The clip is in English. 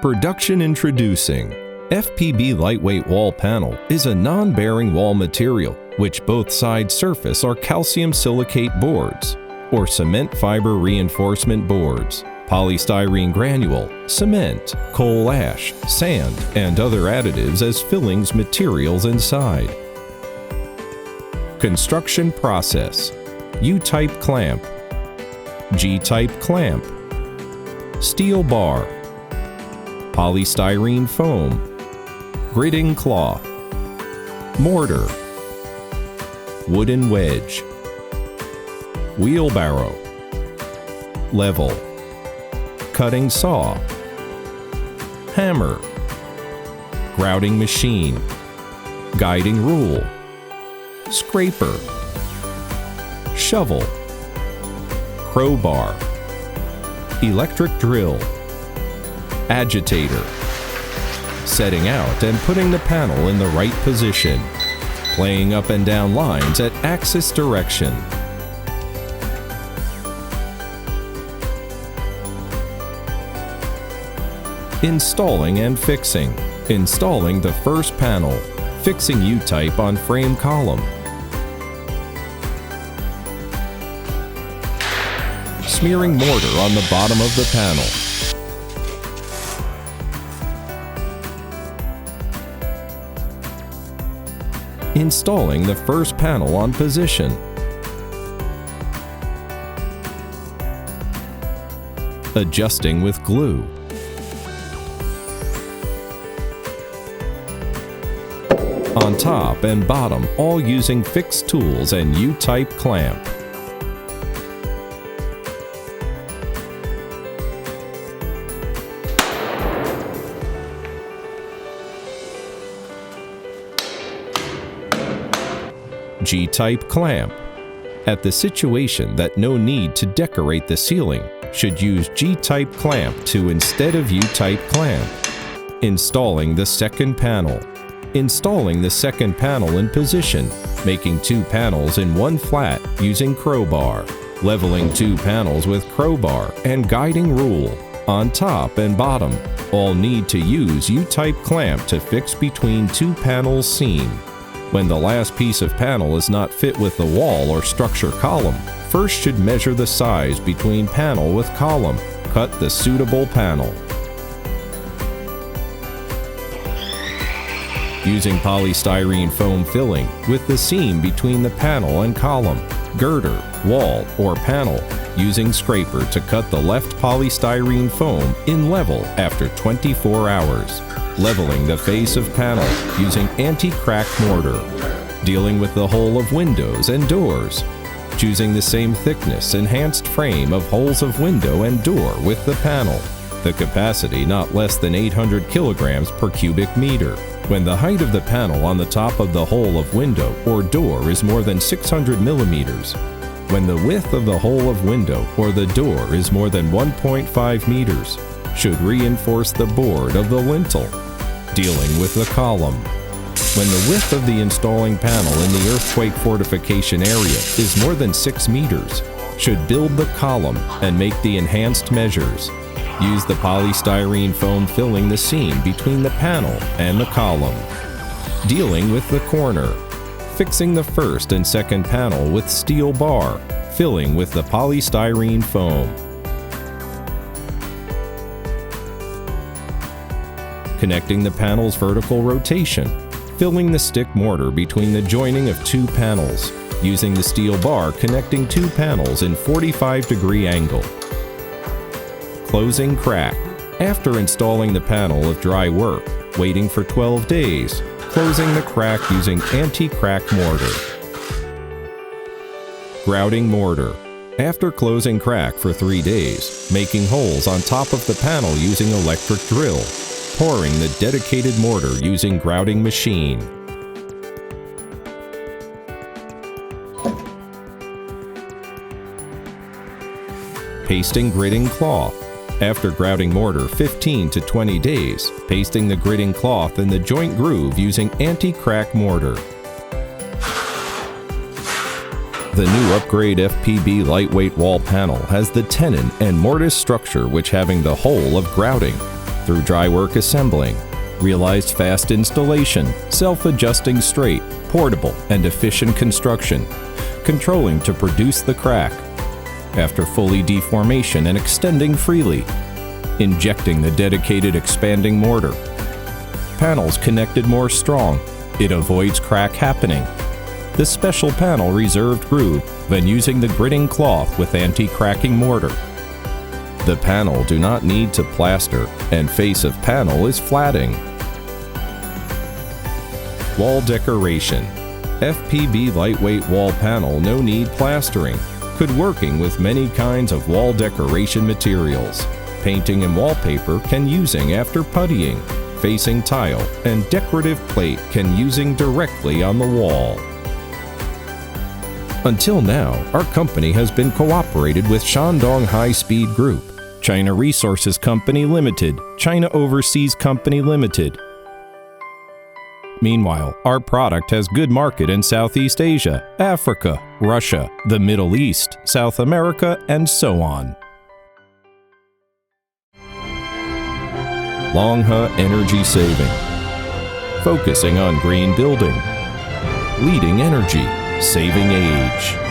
Production introducing. FPB lightweight wall panel is a non-bearing wall material which both side surface are calcium silicate boards or cement fiber reinforcement boards, polystyrene granule, cement, coal ash, sand, and other additives as fillings materials inside. Construction process: U-type clamp, G-type clamp, steel bar, polystyrene foam, gridding cloth, mortar, wooden wedge, wheelbarrow, level, cutting saw, hammer, grouting machine, guiding rule, scraper, shovel, crowbar, electric drill, agitator, setting out and putting the panel in the right position, playing up and down lines at axis direction. Installing and fixing. Installing the first panel, fixing U-type on frame column. Smearing mortar on the bottom of the panel. Installing the first panel on position. Adjusting with glue. On top and bottom, all using fixed tools and U-type clamp. G-type clamp. At the situation that no need to decorate the ceiling, should use G-type clamp instead of U-type clamp. Installing the second panel. Installing the second panel in position, making two panels in one flat using crowbar. Leveling two panels with crowbar and guiding rule. On top and bottom, all need to use U-type clamp to fix between two panels seam. When the last piece of panel is not fit with the wall or structure column, first should measure the size between panel with column. Cut the suitable panel. Using polystyrene foam filling with the seam between the panel and column, girder, wall, or panel, using scraper to cut the left polystyrene foam in level after 24 hours. Leveling the face of panel using anti-crack mortar. Dealing with the hole of windows and doors. Choosing the same thickness enhanced frame of holes of window and door with the panel. The capacity not less than 800 kilograms per cubic meter. When the height of the panel on the top of the hole of window or door is more than 600 millimeters. When the width of the hole of window or the door is more than 1.5 meters. Should reinforce the board of the lintel. Dealing with the column. When the width of the installing panel in the earthquake fortification area is more than 6 meters, should build the column and make the enhanced measures. Use the polystyrene foam filling the seam between the panel and the column. Dealing with the corner. Fixing the first and second panel with steel bar, filling with the polystyrene foam. Connecting the panel's vertical rotation, filling the stick mortar between the joining of two panels, using the steel bar connecting two panels in 45-degree angle. Closing crack. After installing the panel of dry work, waiting for 12 days, closing the crack using anti-crack mortar. Grouting mortar. After closing crack for 3 days, making holes on top of the panel using electric drill. Pouring the dedicated mortar using grouting machine. Pasting gridding cloth. After grouting mortar 15 to 20 days, pasting the gridding cloth in the joint groove using anti-crack mortar. The new upgrade FPB lightweight wall panel has the tenon and mortise structure which having the whole of grouting. through dry work assembling, realized fast installation, self-adjusting straight, portable, and efficient construction, controlling to produce the crack. After fully deformation and extending freely, injecting the dedicated expanding mortar. Panels connected more strong. It avoids crack happening. The special panel reserved groove when using the gritting cloth with anti-cracking mortar. The panel do not need to plaster, and face of panel is flatting. Wall decoration. FPB lightweight wall panel, no need plastering. Good working with many kinds of wall decoration materials. Painting and wallpaper can using after puttying. Facing tile and decorative plate can using directly on the wall. Until now, our company has been cooperated with Shandong High Speed Group, China Resources Company Limited, China Overseas Company Limited. Meanwhile, our product has good market in Southeast Asia, Africa, Russia, the Middle East, South America, and so on. Longhe Energy Saving. Focusing on green building. Leading energy, saving age.